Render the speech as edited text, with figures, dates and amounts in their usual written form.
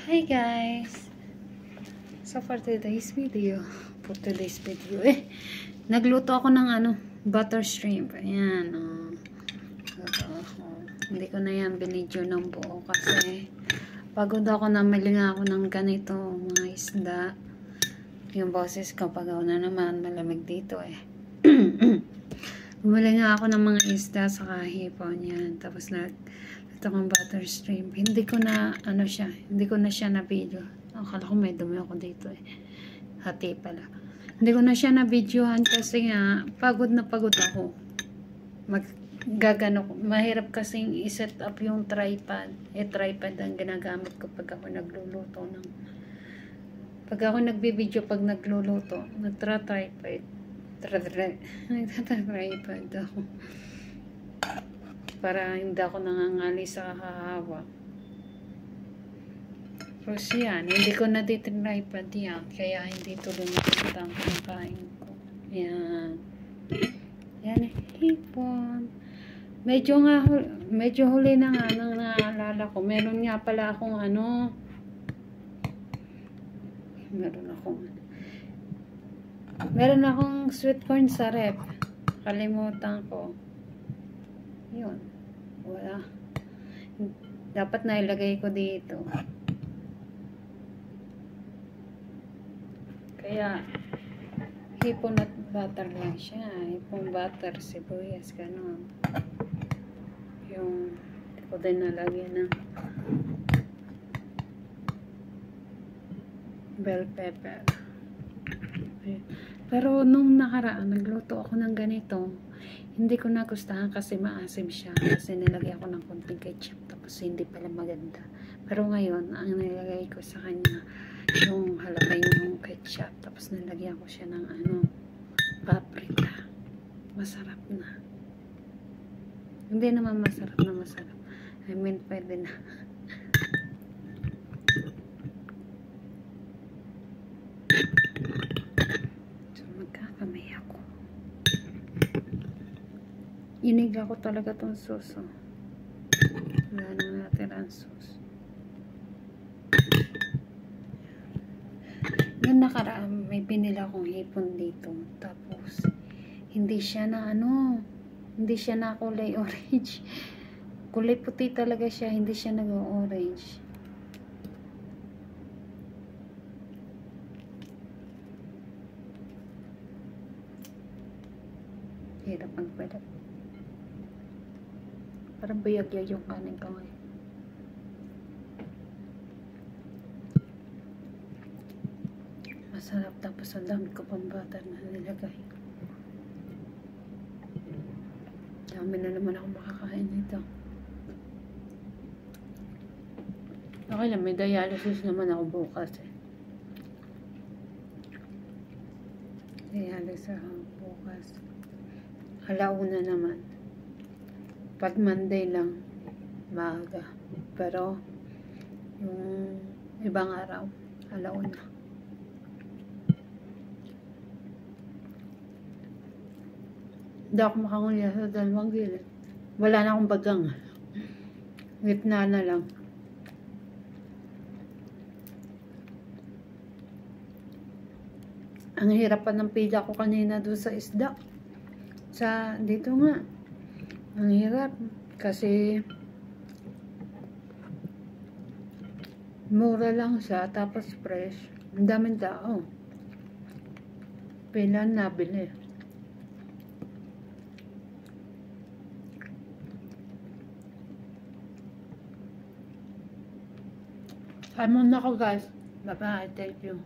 Hi guys! So for today's video, nagluto ako ng butter shrimp. Ayan, hindi ko na yan binidyo ng buo kasi pagod ako, namili nga ako ng ganito, mga isda. Yung boses ko, pagaw na naman, malamig dito eh. Bumili nga ako ng mga isda sa hipon yan. Tapos ito kong butter shrimp. Hindi ko na siya na video. Akala ko may dumi ako dito eh. Hati pala. Hindi ko na siya na videohan kasi nga pagod na pagod ako. Mahirap kasing i-set up yung tripod. Tripod ang ginagamit ko pag ako nagluluto pag ako nagbibideo pag nagluluto. Nagtra-tripod ako. Para hindi ako nangangali sa hahawak. Tapos yan, hindi ko na tripod yan. Kaya hindi tuloy makikita ang kinakain ko. Yan. Yan, hipon. Medyo huli na nga nang naalala ko. Meron nga pala akong meron akong sweet corn sa rep. Kalimutan ko. Yun. Wala. Dapat nailagay ko dito. Kaya hipon at butter lang siya. Hipon, butter, sibuyas, ganun. Yung hindi ko din nalagyan ng bell pepper. Pero nung nakaraan, nagluto ako ng ganito. Hindi ko nagustuhan kasi maasim siya. Kasi nilagay ako ng konting ketchup. Tapos hindi pala maganda. Pero ngayon, ang nilagay ko sa kanya, yung jalapeno ketchup. Tapos nilagyan ko siya ng paprika. Masarap na. Hindi naman masarap na masarap. I mean, pwede na. Iniga ko talaga tong sauce. Wala na natin ang sauce. Yung nakaraan, may pinila akong hipon dito. Tapos, hindi siya na kulay orange. Kulay puti talaga siya. Hindi siya nag-orange. Hirap ang pwede. Parang bayag-yag yung kanin ko ngayon. Masarap, tapos ang dami ko pang butter na nilagay. Dami na naman ako makakain nito. Okay lang, may dialysis naman ako bukas eh. Dialysis ako bukas. Alauna naman. Pag Monday lang, maaga. Pero, yung ibang araw, alauna. Hindi ako makangunya sa dalawang gilid. Wala na akong bagang. Gitna na lang. Ang hirap pa ng pila ko kanina doon sa isda. Dito nga. Ang hirap. Kasi mura lang siya. Tapos fresh. Ang daming tao. Pila nabili. Kain muna ako guys. Bye bye. Thank you.